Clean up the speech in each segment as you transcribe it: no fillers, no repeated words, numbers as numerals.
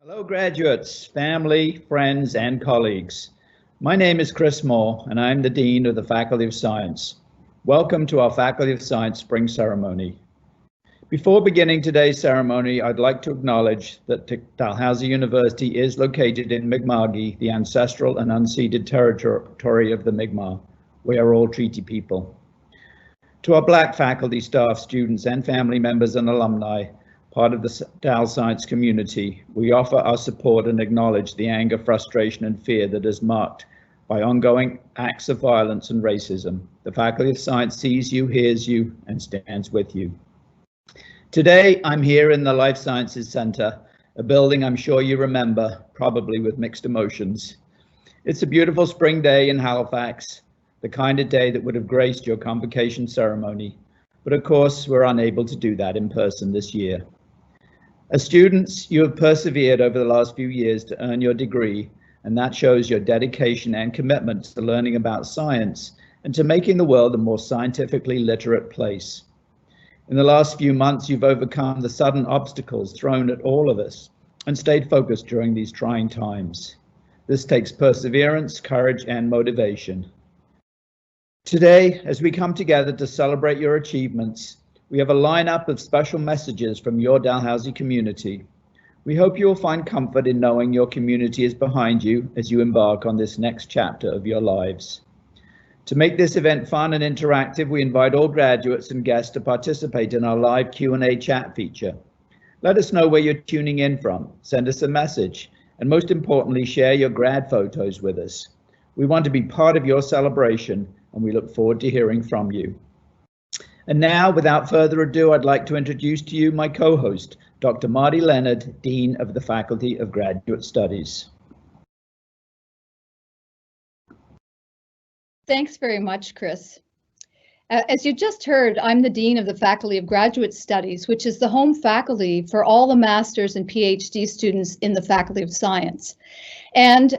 Hello, graduates, family, friends, and colleagues. My name is Chris Moore, and I'm the Dean of the Faculty of Science. Welcome to our Faculty of Science Spring Ceremony. Before beginning today's ceremony, I'd like to acknowledge that Dalhousie University is located in Mi'kma'ki, the ancestral and unceded territory of the Mi'kmaq. We are all treaty people. To our Black faculty, staff, students, and family members and alumni, part of the Dal Science community, we offer our support and acknowledge the anger, frustration, and fear that is marked by ongoing acts of violence and racism. The Faculty of Science sees you, hears you, and stands with you. Today, I'm here in the Life Sciences Center, a building I'm sure you remember, probably with mixed emotions. It's a beautiful spring day in Halifax, the kind of day that would have graced your convocation ceremony. But of course, we're unable to do that in person this year. As students, you have persevered over the last few years to earn your degree, and that shows your dedication and commitment to learning about science and to making the world a more scientifically literate place. In the last few months, you've overcome the sudden obstacles thrown at all of us and stayed focused during these trying times. This takes perseverance, courage, and motivation. Today, as we come together to celebrate your achievements, we have a lineup of special messages from your Dalhousie community. We hope you will find comfort in knowing your community is behind you as you embark on this next chapter of your lives. To make this event fun and interactive, we invite all graduates and guests to participate in our live Q&A chat feature. Let us know where you're tuning in from, send us a message, and most importantly, share your grad photos with us. We want to be part of your celebration, and we look forward to hearing from you. And now, without further ado, I'd like to introduce to you my co-host, Dr. Marty Leonard, Dean of the Faculty of Graduate Studies. Thanks very much, Chris. As you just heard, I'm the Dean of the Faculty of Graduate Studies, which is the home faculty for all the master's and PhD students in the Faculty of Science. And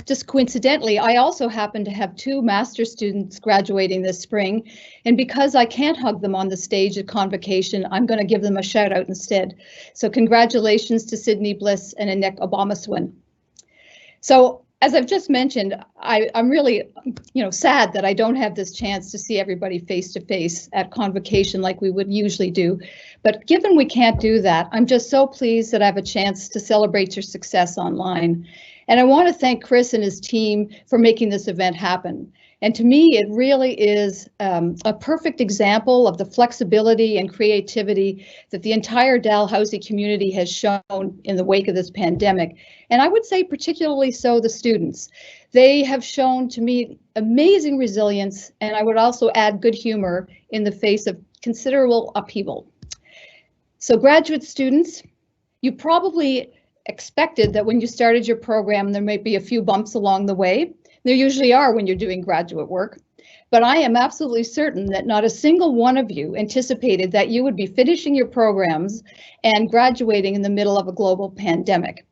just coincidentally, I also happen to have two master's students graduating this spring. And because I can't hug them on the stage at convocation, I'm going to give them a shout out instead. So congratulations to Sydney Bliss and Anik Obamaswin. So as I've just mentioned, I'm really, sad that I don't have this chance to see everybody face to face at convocation like we would usually do. But given we can't do that, I'm just so pleased that I have a chance to celebrate your success online. And I want to thank Chris and his team for making this event happen. And to me, it really is a perfect example of the flexibility and creativity that the entire Dalhousie community has shown in the wake of this pandemic. And I would say particularly so the students. They have shown to me amazing resilience, and I would also add good humor in the face of considerable upheaval. So graduate students, you probably expected that when you started your program, there might be a few bumps along the way. There usually are when you're doing graduate work, but I am absolutely certain that not a single one of you anticipated that you would be finishing your programs and graduating in the middle of a global pandemic.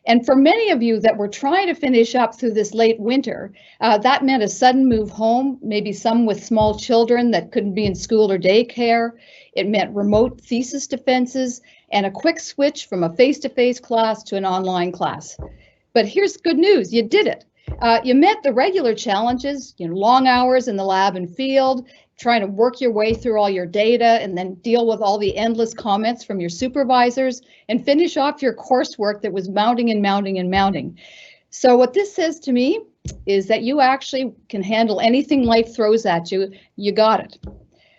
And for many of you that were trying to finish up through this late winter, that meant a sudden move home, maybe some with small children that couldn't be in school or daycare. It meant remote thesis defenses and a quick switch from a face-to-face class to an online class. But here's good news, you did it. You met the regular challenges, long hours in the lab and field, trying to work your way through all your data and then deal with all the endless comments from your supervisors and finish off your coursework that was mounting and mounting and mounting. So what this says to me is that you actually can handle anything life throws at you. You got it.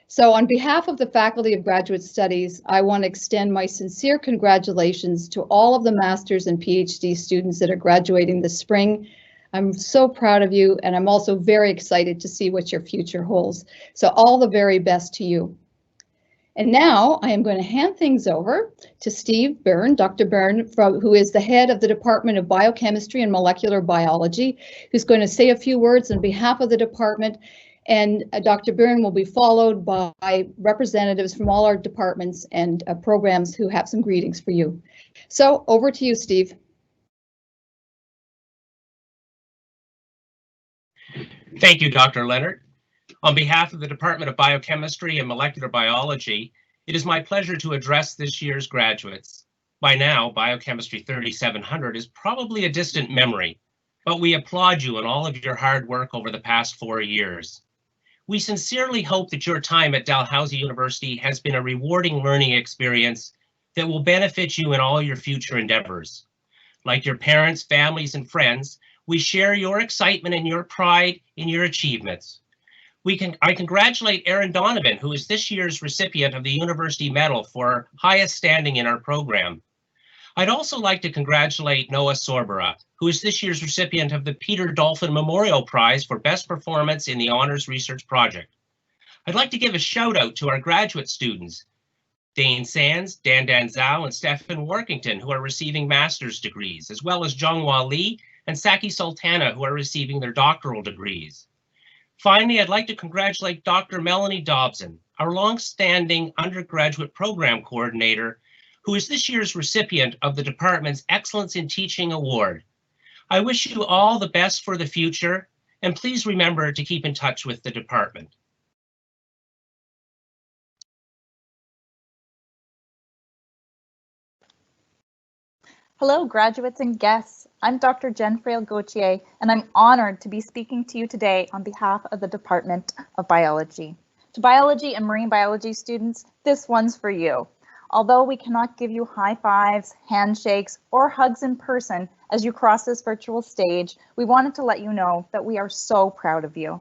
So on behalf of the Faculty of Graduate Studies, I want to extend my sincere congratulations to all of the master's and PhD students that are graduating this spring. I'm so proud of you, and I'm also very excited to see what your future holds. So all the very best to you. And now I am going to hand things over to Steve Byrne, Dr. Byrne, who is the head of the Department of Biochemistry and Molecular Biology, who's going to say a few words on behalf of the department. And Dr. Byrne will be followed by representatives from all our departments and programs who have some greetings for you. So over to you, Steve. Thank you, Dr. Leonard. On behalf of the Department of Biochemistry and Molecular Biology, it is my pleasure to address this year's graduates. By now, Biochemistry 3700 is probably a distant memory, but we applaud you and all of your hard work over the past 4 years. We sincerely hope that your time at Dalhousie University has been a rewarding learning experience that will benefit you in all your future endeavors. Like your parents, families, and friends, we share your excitement and your pride in your achievements. I congratulate Aaron Donovan, who is this year's recipient of the University Medal for highest standing in our program. I'd also like to congratulate Noah Sorbera, who is this year's recipient of the Peter Dolphin Memorial Prize for Best Performance in the Honors Research Project. I'd like to give a shout out to our graduate students, Dane Sands, Dan Zhao, and Stephen Workington, who are receiving master's degrees, as well as Zhonghua Li and Saki Sultana, who are receiving their doctoral degrees. Finally, I'd like to congratulate Dr. Melanie Dobson, our long-standing undergraduate program coordinator, who is this year's recipient of the department's Excellence in Teaching Award. I wish you all the best for the future, and please remember to keep in touch with the department. Hello, graduates and guests. I'm Dr. Jen Frail-Gauthier, and I'm honored to be speaking to you today on behalf of the Department of Biology. To biology and marine biology students, this one's for you. Although we cannot give you high fives, handshakes, or hugs in person as you cross this virtual stage, we wanted to let you know that we are so proud of you.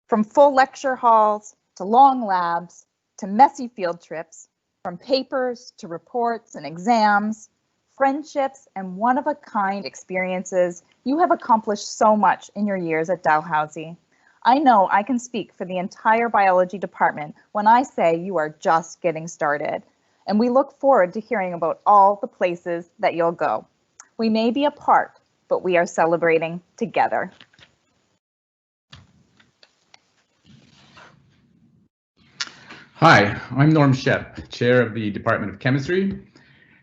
From full lecture halls, to long labs, to messy field trips, from papers to reports and exams, friendships and one-of-a-kind experiences, you have accomplished so much in your years at Dalhousie. I know I can speak for the entire biology department when I say you are just getting started, and we look forward to hearing about all the places that you'll go. We may be apart, but we are celebrating together. Hi, I'm Norm Shep, Chair of the Department of Chemistry.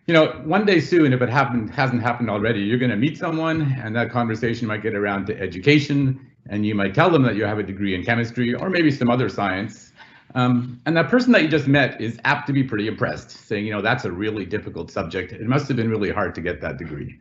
You know, one day soon, if it hasn't happened already, you're going to meet someone and that conversation might get around to education, and you might tell them that you have a degree in chemistry or maybe some other science. And that person that you just met is apt to be pretty impressed, saying, you know, that's a really difficult subject. It must have been really hard to get that degree.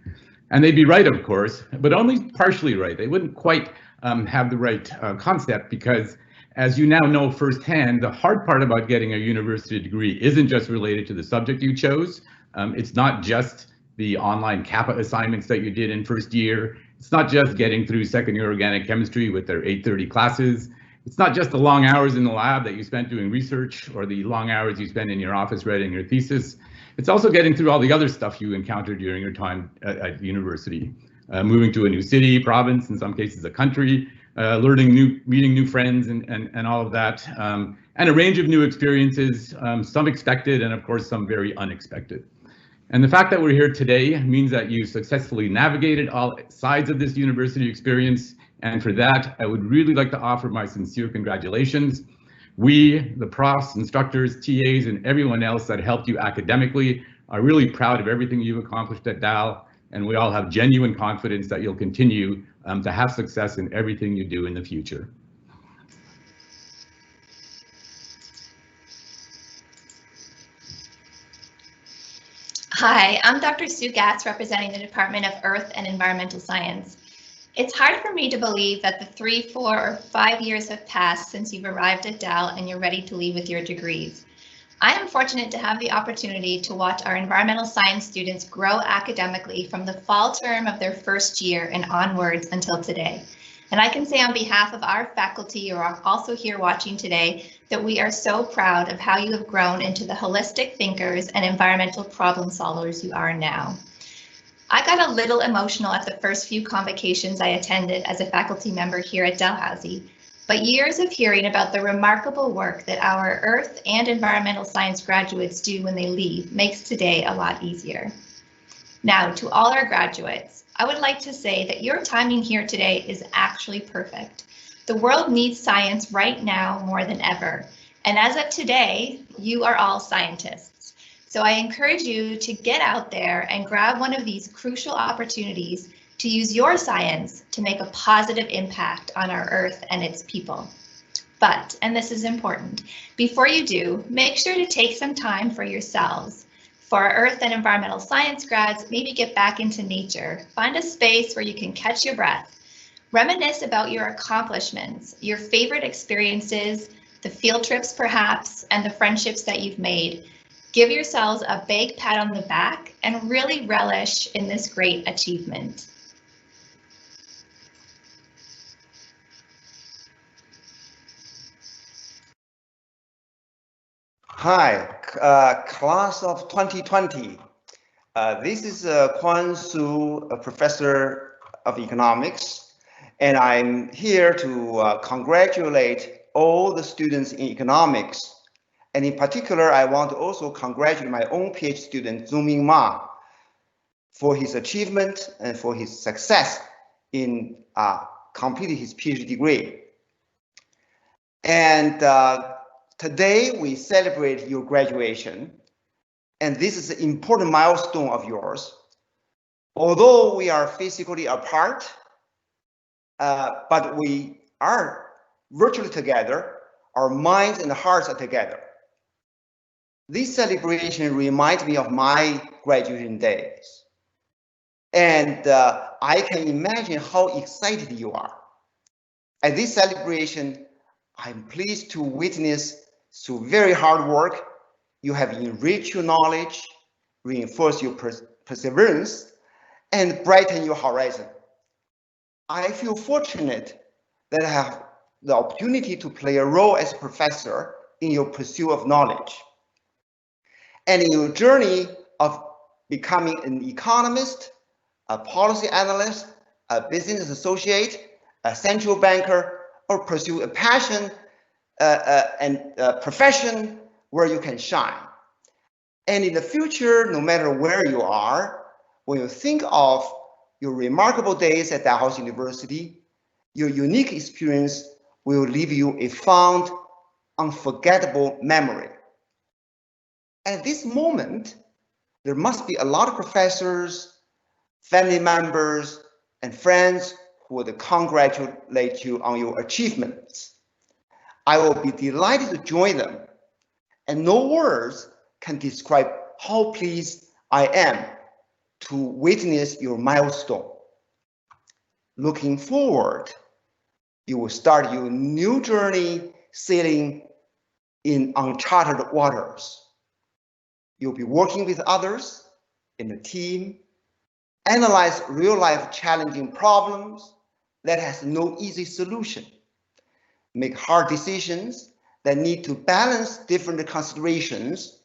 And they'd be right, of course, but only partially right. They wouldn't quite have the right concept, because as you now know firsthand, the hard part about getting a university degree isn't just related to the subject you chose. It's not just the online Kappa assignments that you did in first year. It's not just getting through second year organic chemistry with their 8:30 classes. It's not just the long hours in the lab that you spent doing research or the long hours you spent in your office writing your thesis. It's also getting through all the other stuff you encountered during your time at university. Moving to a new city, province, in some cases a country, meeting new friends and all of that, and a range of new experiences, some expected and of course some very unexpected. And the fact that we're here today means that you successfully navigated all sides of this university experience, and for that I would really like to offer my sincere congratulations. We, the profs, instructors, TAs, and everyone else that helped you academically are really proud of everything you've accomplished at Dal, and we all have genuine confidence that you'll continue to have success in everything you do in the future. Hi, I'm Dr. Sue Gatz, representing the Department of Earth and Environmental Science. It's hard for me to believe that the 3, 4, or 5 years have passed since you've arrived at Dal and you're ready to leave with your degrees. I am fortunate to have the opportunity to watch our environmental science students grow academically from the fall term of their first year and onwards until today. And I can say on behalf of our faculty who are also here watching today that we are so proud of how you have grown into the holistic thinkers and environmental problem solvers you are now. I got a little emotional at the first few convocations I attended as a faculty member here at Dalhousie, but years of hearing about the remarkable work that our earth and environmental science graduates do when they leave makes today a lot easier. Now, to all our graduates, I would like to say that your timing here today is actually perfect. The world needs science right now more than ever, and as of today, you are all scientists. So I encourage you to get out there and grab one of these crucial opportunities to use your science to make a positive impact on our Earth and its people. But, and this is important, before you do, make sure to take some time for yourselves. For our earth and environmental science grads, maybe get back into nature. Find a space where you can catch your breath. Reminisce about your accomplishments, your favorite experiences, the field trips perhaps, and the friendships that you've made. Give yourselves a big pat on the back and really relish in this great achievement. Hi, class of 2020. This is Quan Su, a professor of economics, and I'm here to congratulate all the students in economics. And in particular, I want to also congratulate my own PhD student, Zhongming Ma, for his achievement and for his success in completing his PhD degree. And today we celebrate your graduation, and this is an important milestone of yours. Although we are physically apart, but we are virtually together, our minds and hearts are together. This celebration reminds me of my graduation days. And I can imagine how excited you are. At this celebration, I'm pleased to witness through very hard work, you have enriched your knowledge, reinforced your perseverance, and brightened your horizon. I feel fortunate that I have the opportunity to play a role as a professor in your pursuit of knowledge. And in your journey of becoming an economist, a policy analyst, a business associate, a central banker, or pursue a passion and a profession where you can shine. And in the future, no matter where you are, when you think of your remarkable days at Dalhousie University, your unique experience will leave you a fond, unforgettable memory. At this moment, there must be a lot of professors, family members, and friends who would congratulate you on your achievements. I will be delighted to join them, and no words can describe how pleased I am to witness your milestone. Looking forward, you will start your new journey sailing in uncharted waters. You'll be working with others in a team, analyze real-life challenging problems that has no easy solution, make hard decisions that need to balance different considerations,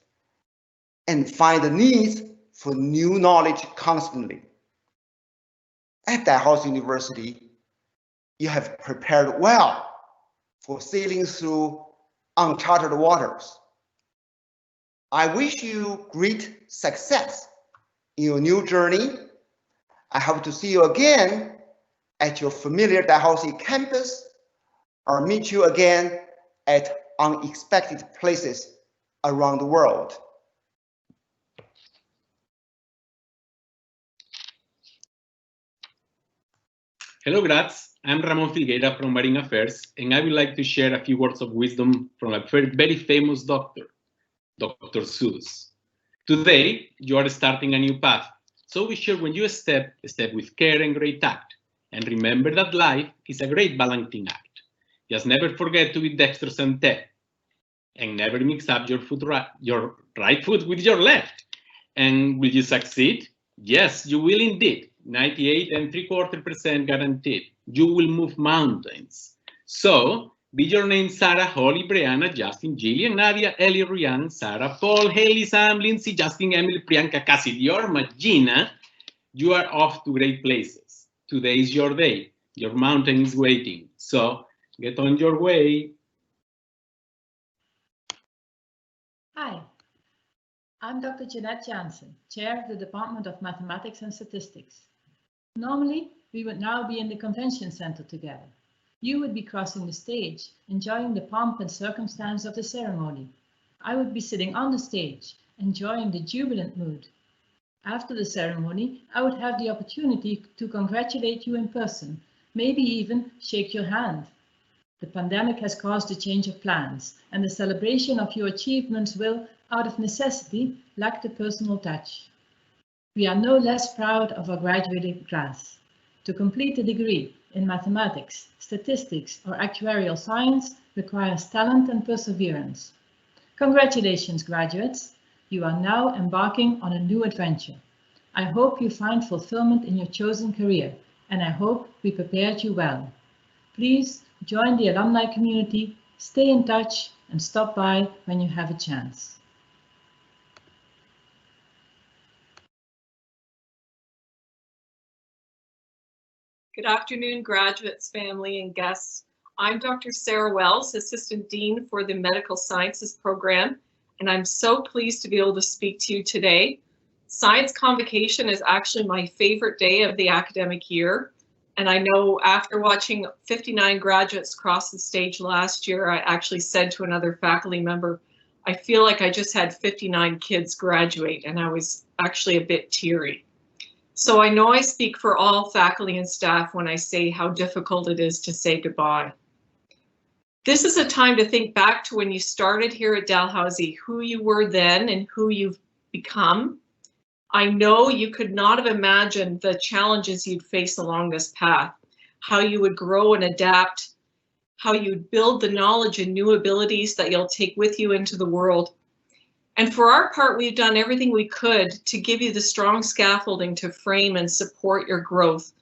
and find the needs for new knowledge constantly. At Dalhousie University, you have prepared well for sailing through uncharted waters. I wish you great success in your new journey. I hope to see you again at your familiar Dalhousie campus, or meet you again at unexpected places around the world. Hello, grads. I'm Ramon Filgueira from Marine Affairs, and I would like to share a few words of wisdom from a very famous doctor, Dr. Seuss. Today, you are starting a new path, so be sure when you step with care and great tact. And remember that life is a great balancing act. Just never forget to be dexterous and tech. And never mix up your right foot with your left. And will you succeed? Yes, you will indeed. 98.75% guaranteed. You will move mountains. So, be your name Sarah, Holly, Brianna, Justin, Jillian, Nadia, Ellie, Ryan, Sarah, Paul, Haley, Sam, Lindsay, Justin, Emily, Priyanka, Cassie, Dior, Magina. You are off to great places. Today is your day. Your mountain is waiting. So, get on your way. Hi, I'm Dr. Jeanette Jansen, Chair of the Department of Mathematics and Statistics. Normally, we would now be in the convention center together. You would be crossing the stage, enjoying the pomp and circumstance of the ceremony. I would be sitting on the stage, enjoying the jubilant mood. After the ceremony, I would have the opportunity to congratulate you in person, maybe even shake your hand. The pandemic has caused a change of plans, and the celebration of your achievements will, out of necessity, lack the personal touch. We are no less proud of our graduating class. To complete a degree in mathematics, statistics, or actuarial science requires talent and perseverance. Congratulations, graduates! You are now embarking on a new adventure. I hope you find fulfillment in your chosen career, and I hope we prepared you well. Please join the alumni community, stay in touch, and stop by when you have a chance. Good afternoon, graduates, family, and guests. I'm Dr. Sarah Wells, Assistant Dean for the Medical Sciences program, and I'm so pleased to be able to speak to you today. Science Convocation is actually my favorite day of the academic year, and I know after watching 59 graduates cross the stage last year, I actually said to another faculty member, I feel like I just had 59 kids graduate, and I was actually a bit teary. So I know I speak for all faculty and staff when I say how difficult it is to say goodbye. This is a time to think back to when you started here at Dalhousie, who you were then and who you've become. I know you could not have imagined the challenges you'd face along this path, how you would grow and adapt, how you'd build the knowledge and new abilities that you'll take with you into the world. And for our part, we've done everything we could to give you the strong scaffolding to frame and support your growth.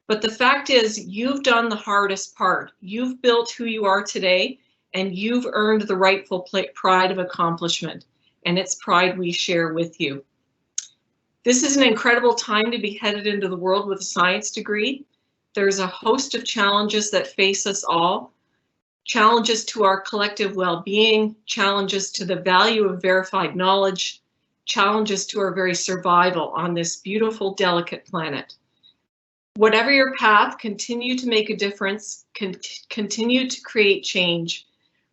But the fact is, you've done the hardest part. You've built who you are today, and you've earned the rightful pride of accomplishment. And it's pride we share with you. This is an incredible time to be headed into the world with a science degree. There's a host of challenges that face us all. Challenges to our collective well-being, challenges to the value of verified knowledge, challenges to our very survival on this beautiful, delicate planet. Whatever your path, continue to make a difference, continue to create change.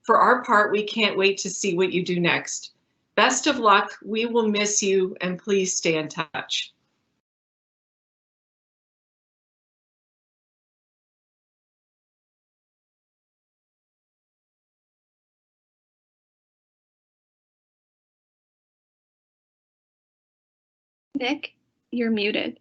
For our part, we can't wait to see what you do next. Best of luck, we will miss you, and please stay in touch. Nick, you're muted.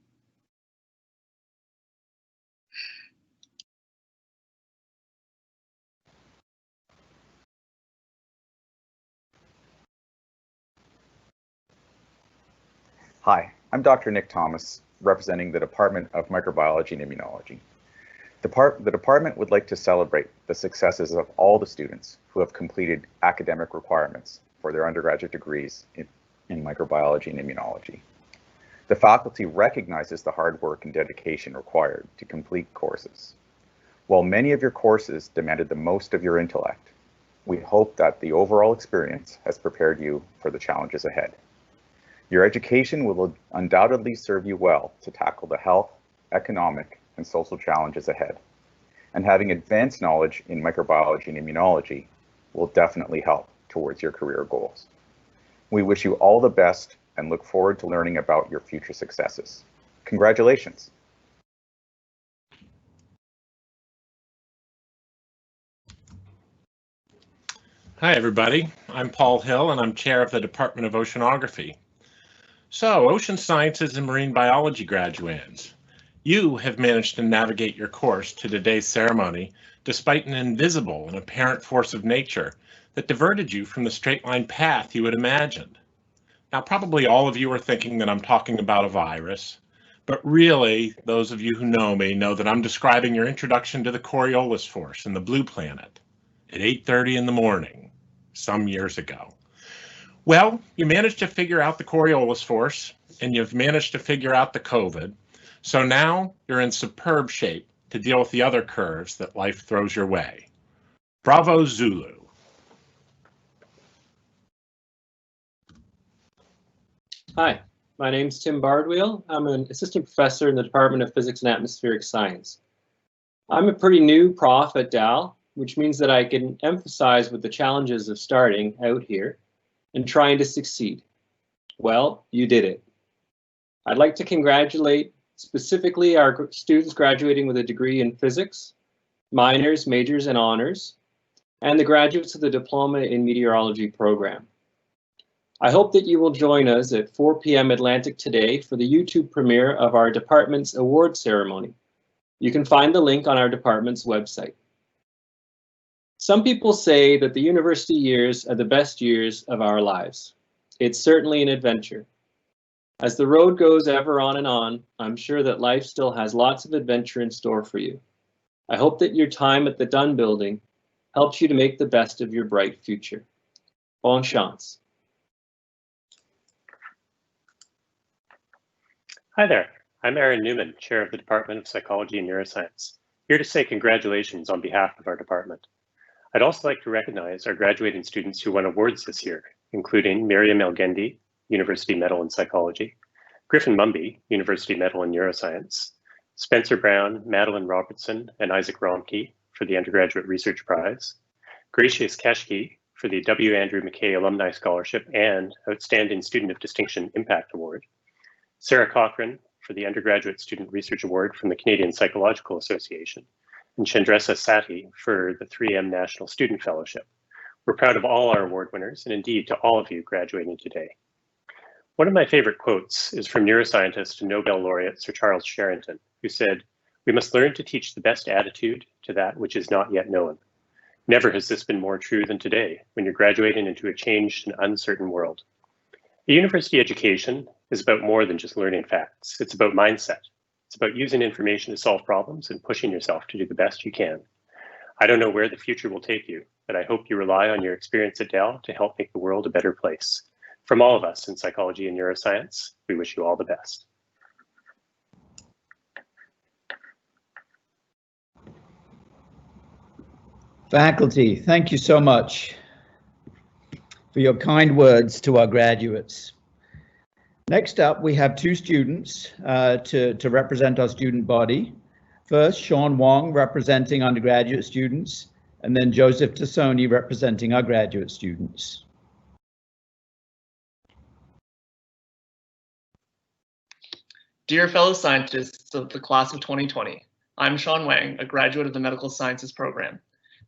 Hi, I'm Dr. Nick Thomas, representing the Department of Microbiology and Immunology. The department would like to celebrate the successes of all the students who have completed academic requirements for their undergraduate degrees in microbiology and immunology. The faculty recognizes the hard work and dedication required to complete courses. While many of your courses demanded the most of your intellect, we hope that the overall experience has prepared you for the challenges ahead. Your education will undoubtedly serve you well to tackle the health, economic, and social challenges ahead. And having advanced knowledge in microbiology and immunology will definitely help towards your career goals. We wish you all the best and look forward to learning about your future successes. Congratulations. Hi, everybody. I'm Paul Hill, and I'm chair of the Department of Oceanography. So, ocean sciences and marine biology graduates, you have managed to navigate your course to today's ceremony despite an invisible and apparent force of nature that diverted you from the straight line path you had imagined. Now, probably all of you are thinking that I'm talking about a virus, but really, those of you who know me know that I'm describing your introduction to the Coriolis force in the blue planet at 8:30 in the morning, some years ago. Well, you managed to figure out the Coriolis force, and you've managed to figure out the COVID, so now you're in superb shape to deal with the other curves that life throws your way. Bravo, Zulu. Hi, my name's Tim Bardwheel. I'm an assistant professor in the Department of Physics and Atmospheric Science. I'm a pretty new prof at Dal, which means that I can emphasize with the challenges of starting out here and trying to succeed. Well, you did it. I'd like to congratulate specifically our students graduating with a degree in physics, minors, majors, and honors, and the graduates of the Diploma in Meteorology program. I hope that you will join us at 4 p.m. Atlantic today for the YouTube premiere of our department's award ceremony. You can find the link on our department's website. Some people say that the university years are the best years of our lives. It's certainly an adventure. As the road goes ever on and on, I'm sure that life still has lots of adventure in store for you. I hope that your time at the Dunn Building helps you to make the best of your bright future. Bon chance. Hi there, I'm Aaron Newman, Chair of the Department of Psychology and Neuroscience, here to say congratulations on behalf of our department. I'd also like to recognize our graduating students who won awards this year, including Miriam Elgendi, University Medal in Psychology, Griffin Mumby, University Medal in Neuroscience, Spencer Brown, Madeline Robertson, and Isaac Romke for the Undergraduate Research Prize, Gracious Keshke for the W. Andrew McKay Alumni Scholarship and Outstanding Student of Distinction Impact Award, Sarah Cochran for the Undergraduate Student Research Award from the Canadian Psychological Association, and Chandresa Sati for the 3M National Student Fellowship. We're proud of all our award winners and indeed to all of you graduating today. One of my favorite quotes is from neuroscientist and Nobel laureate Sir Charles Sherrington, who said, "We must learn to teach the best attitude to that which is not yet known." Never has this been more true than today when you're graduating into a changed and uncertain world. A university education is about more than just learning facts. It's about mindset. It's about using information to solve problems and pushing yourself to do the best you can. I don't know where the future will take you, but I hope you rely on your experience at Dell to help make the world a better place. From all of us in psychology and neuroscience, we wish you all the best. Faculty, thank you so much for your kind words to our graduates. Next up, we have two students to represent our student body. First, Shaun Wang representing undergraduate students, and then Joseph Tassoni representing our graduate students. Dear fellow scientists of the class of 2020, I'm Shaun Wang, a graduate of the Medical Sciences program.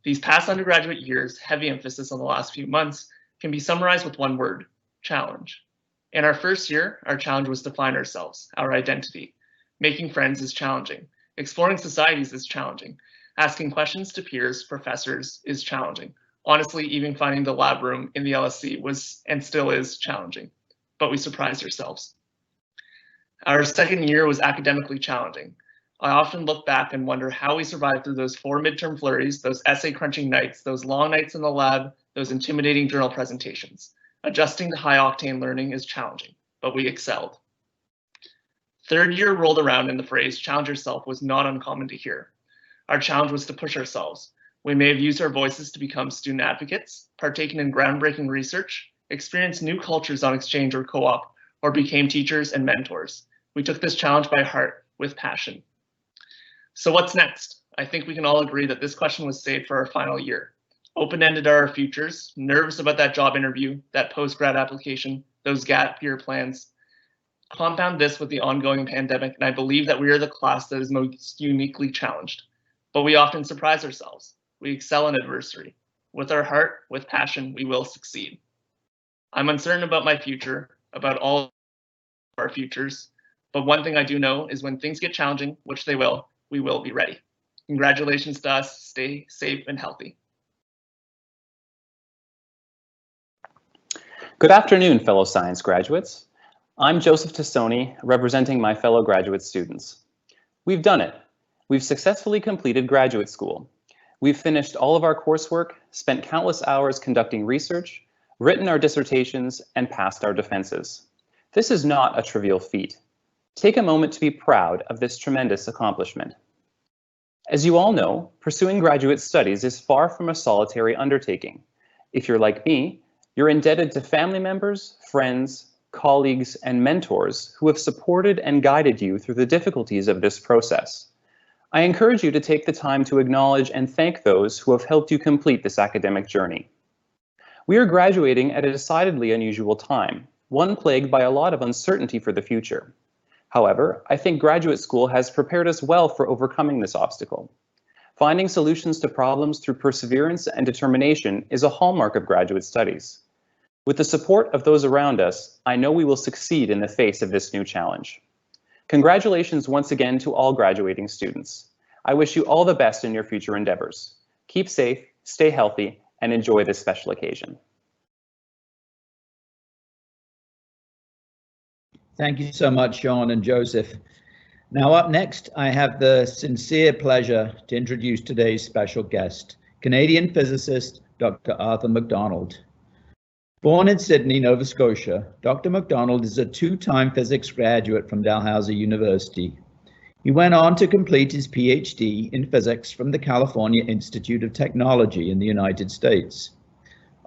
These past undergraduate years, heavy emphasis on the last few months, can be summarized with one word: challenge. In our first year, our challenge was to find ourselves, our identity. Making friends is challenging. Exploring societies is challenging. Asking questions to peers, professors is challenging. Honestly, even finding the lab room in the LSC was and still is challenging, but we surprised ourselves. Our second year was academically challenging. I often look back and wonder how we survived through those 4 midterm flurries, those essay crunching nights, those long nights in the lab, those intimidating journal presentations. Adjusting to high octane learning is challenging, but we excelled. Third year rolled around and the phrase challenge yourself was not uncommon to hear. Our challenge was to push ourselves. We may have used our voices to become student advocates, partaken in groundbreaking research, experienced new cultures on exchange or co-op, or became teachers and mentors. We took this challenge by heart with passion. So what's next? I think we can all agree that this question was saved for our final year. Open-ended are our futures, nervous about that job interview, that post-grad application, those gap year plans. Compound this with the ongoing pandemic, and I believe that we are the class that is most uniquely challenged. But we often surprise ourselves. We excel in adversity. With our heart, with passion, we will succeed. I'm uncertain about my future, about all our futures, but one thing I do know is when things get challenging, which they will, we will be ready. Congratulations to us. Stay safe and healthy. Good afternoon, fellow science graduates. I'm Joseph Tassoni, representing my fellow graduate students. We've done it. We've successfully completed graduate school. We've finished all of our coursework, spent countless hours conducting research, written our dissertations, and passed our defenses. This is not a trivial feat. Take a moment to be proud of this tremendous accomplishment. As you all know, pursuing graduate studies is far from a solitary undertaking. If you're like me, you're indebted to family members, friends, colleagues, and mentors who have supported and guided you through the difficulties of this process. I encourage you to take the time to acknowledge and thank those who have helped you complete this academic journey. We are graduating at a decidedly unusual time, one plagued by a lot of uncertainty for the future. However, I think graduate school has prepared us well for overcoming this obstacle. Finding solutions to problems through perseverance and determination is a hallmark of graduate studies. With the support of those around us, I know we will succeed in the face of this new challenge. Congratulations once again to all graduating students. I wish you all the best in your future endeavors. Keep safe, stay healthy, and enjoy this special occasion. Thank you so much, Shaun and Joseph. Now up next, I have the sincere pleasure to introduce today's special guest, Canadian physicist, Dr. Arthur Mcdonald. Born in Sydney, Nova Scotia, Dr. Mcdonald is a two-time physics graduate from Dalhousie University. He went on to complete his PhD in physics from the California Institute of Technology in the United States.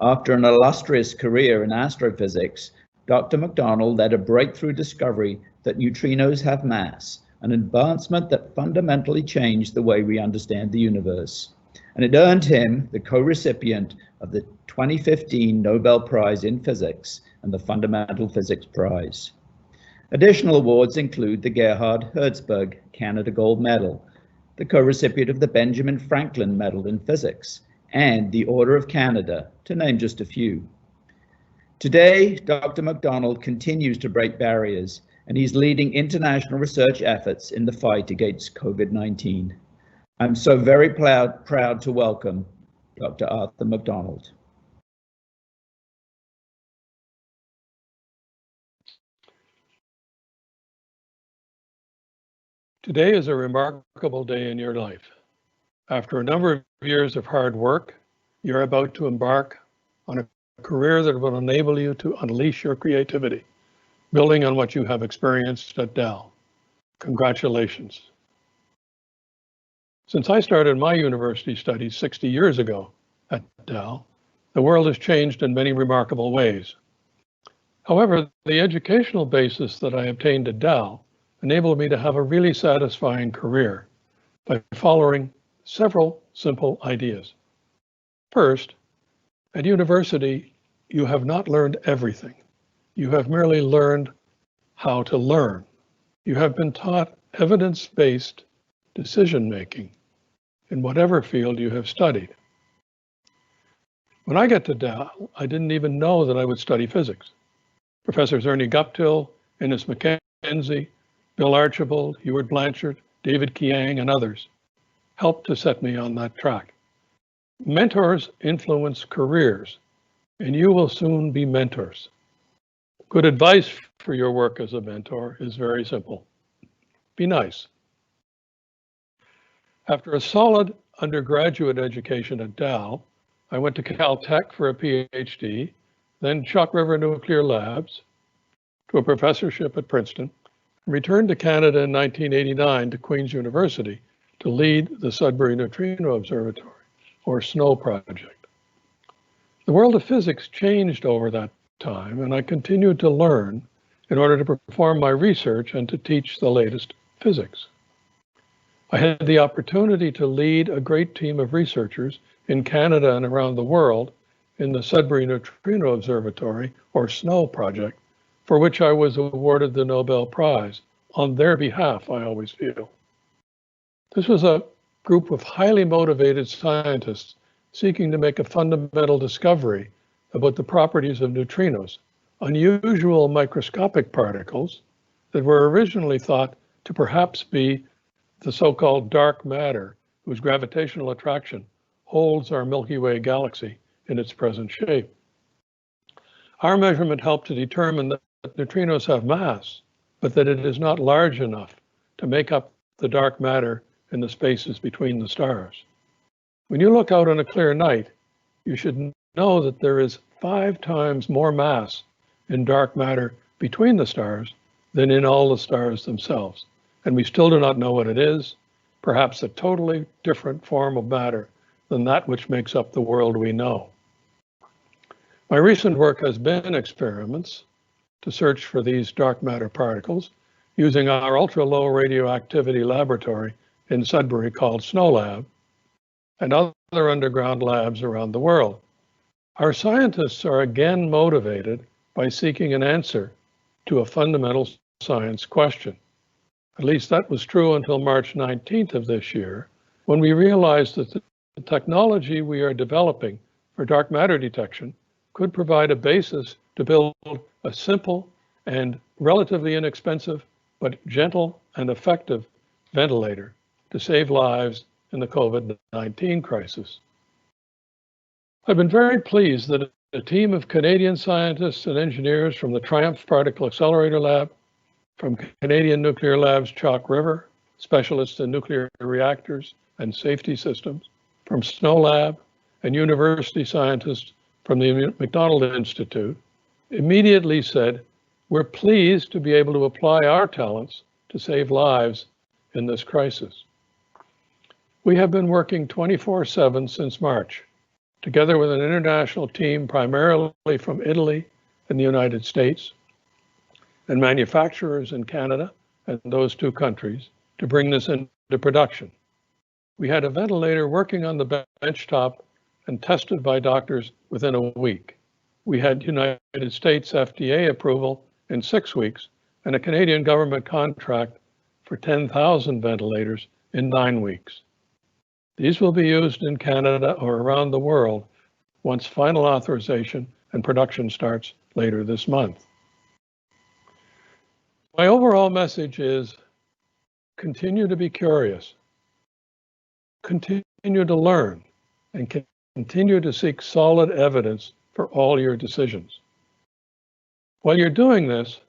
After an illustrious career in astrophysics, Dr. Mcdonald led a breakthrough discovery that neutrinos have mass, an advancement that fundamentally changed the way we understand the universe. And it earned him the co-recipient of the 2015 Nobel Prize in Physics and the Fundamental Physics Prize. Additional awards include the Gerhard Herzberg Canada Gold Medal, the co-recipient of the Benjamin Franklin Medal in Physics, and the Order of Canada, to name just a few. Today, Dr. Mcdonald continues to break barriers, and he's leading international research efforts in the fight against COVID-19. I'm so very proud to welcome Dr. Arthur Mcdonald. Today is a remarkable day in your life. After a number of years of hard work, you're about to embark on a career that will enable you to unleash your creativity, building on what you have experienced at Dal. Congratulations. Since I started my university studies 60 years ago at Dal, the world has changed in many remarkable ways. However, the educational basis that I obtained at Dal enabled me to have a really satisfying career by following several simple ideas. First, at university, you have not learned everything. You have merely learned how to learn. You have been taught evidence-based decision-making in whatever field you have studied. When I got to Dal, I didn't even know that I would study physics. Professors Ernie Guptill, Innes McKenzie, Bill Archibald, Heward Blanchard, David Kiang, and others helped to set me on that track. Mentors influence careers, and you will soon be mentors. Good advice for your work as a mentor is very simple. Be nice. After a solid undergraduate education at Dal, I went to Caltech for a PhD, then Chalk River Nuclear Labs, to a professorship at Princeton, and returned to Canada in 1989 to Queen's University to lead the Sudbury Neutrino Observatory, or SNO project. The world of physics changed over that time, and I continued to learn in order to perform my research and to teach the latest physics. I had the opportunity to lead a great team of researchers in Canada and around the world in the Sudbury Neutrino Observatory, or SNO project, for which I was awarded the Nobel Prize, on their behalf, I always feel. This was a group of highly motivated scientists seeking to make a fundamental discovery about the properties of neutrinos, unusual microscopic particles that were originally thought to perhaps be the so-called dark matter whose gravitational attraction holds our Milky Way galaxy in its present shape. Our measurement helped to determine that neutrinos have mass, but that it is not large enough to make up the dark matter in the spaces between the stars. When you look out on a clear night, you should know that there is 5 times more mass in dark matter between the stars than in all the stars themselves. And we still do not know what it is, perhaps a totally different form of matter than that which makes up the world we know. My recent work has been experiments to search for these dark matter particles using our ultra-low radioactivity laboratory in Sudbury called SNO Lab, and other underground labs around the world. Our scientists are again motivated by seeking an answer to a fundamental science question. At least that was true until March 19th of this year, when we realized that the technology we are developing for dark matter detection could provide a basis to build a simple and relatively inexpensive but gentle and effective ventilator to save lives in the COVID-19 crisis. I've been very pleased that a team of Canadian scientists and engineers from the Triumph Particle Accelerator Lab, from Canadian Nuclear Labs Chalk River, specialists in nuclear reactors and safety systems, from Snow Lab, and university scientists from the Mcdonald Institute, immediately said, we're pleased to be able to apply our talents to save lives in this crisis. We have been working 24/7 since March, together with an international team primarily from Italy and the United States, and manufacturers in Canada and those two countries to bring this into production. We had a ventilator working on the benchtop and tested by doctors within a week. We had United States FDA approval in 6 weeks and a Canadian government contract for 10,000 ventilators in 9 weeks. These will be used in Canada or around the world once final authorization and production starts later this month. My overall message is continue to be curious, continue to learn, and continue to seek solid evidence for all your decisions. While you're doing this,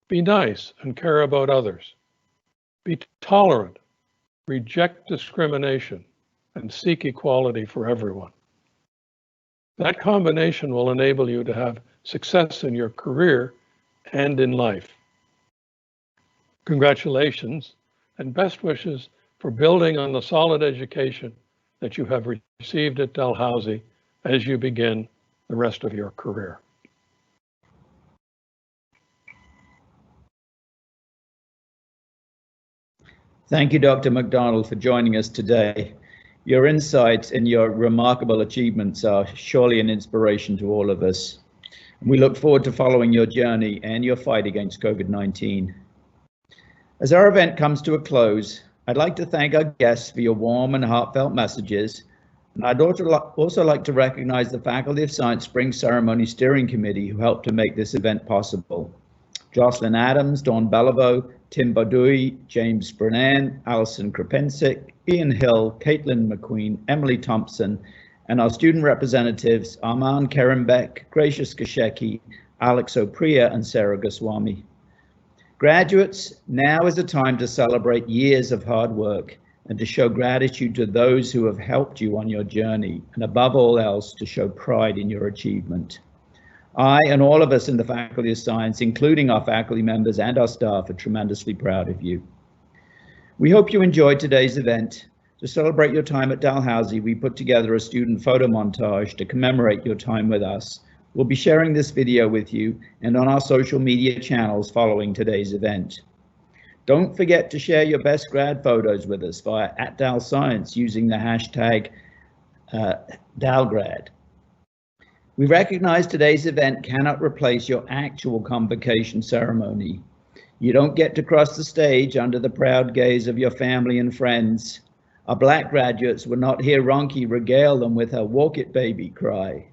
be nice and care about others. Be tolerant, reject discrimination, and seek equality for everyone. That combination will enable you to have success in your career and in life. Congratulations and best wishes for building on the solid education that you have received at Dalhousie as you begin the rest of your career. Thank you, Dr. Mcdonald, for joining us today. Your insights and your remarkable achievements are surely an inspiration to all of us. We look forward to following your journey and your fight against COVID-19. As our event comes to a close, I'd like to thank our guests for your warm and heartfelt messages. And I'd also like to recognize the Faculty of Science Spring Ceremony Steering Committee who helped to make this event possible. Jocelyn Adams, Dawn Beliveau, Tim Badui, James Brennan, Alison Krapensik, Ian Hill, Caitlin McQueen, Emily Thompson, and our student representatives Arman Kerembek, Gracious Gasheki, Alex Opriya, and Sarah Goswami. Graduates, now is the time to celebrate years of hard work and to show gratitude to those who have helped you on your journey, and above all else, to show pride in your achievement. I and all of us in the Faculty of Science, including our faculty members and our staff, are tremendously proud of you. We hope you enjoyed today's event. To celebrate your time at Dalhousie, we put together a student photo montage to commemorate your time with us. We'll be sharing this video with you and on our social media channels following today's event. Don't forget to share your best grad photos with us via @DalScience using the hashtag DalGrad. We recognize today's event cannot replace your actual convocation ceremony. You don't get to cross the stage under the proud gaze of your family and friends. Our Black graduates will not hear Ronki regale them with her "Walk It Baby" cry.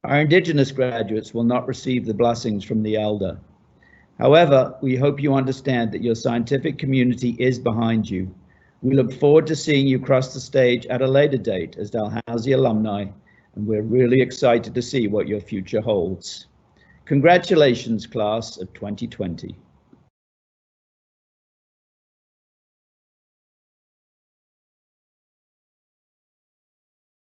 Our Indigenous graduates will not receive the blessings from the elder. However, we hope you understand that your scientific community is behind you. We look forward to seeing you cross the stage at a later date as Dalhousie alumni, and we're really excited to see what your future holds. Congratulations, class of 2020.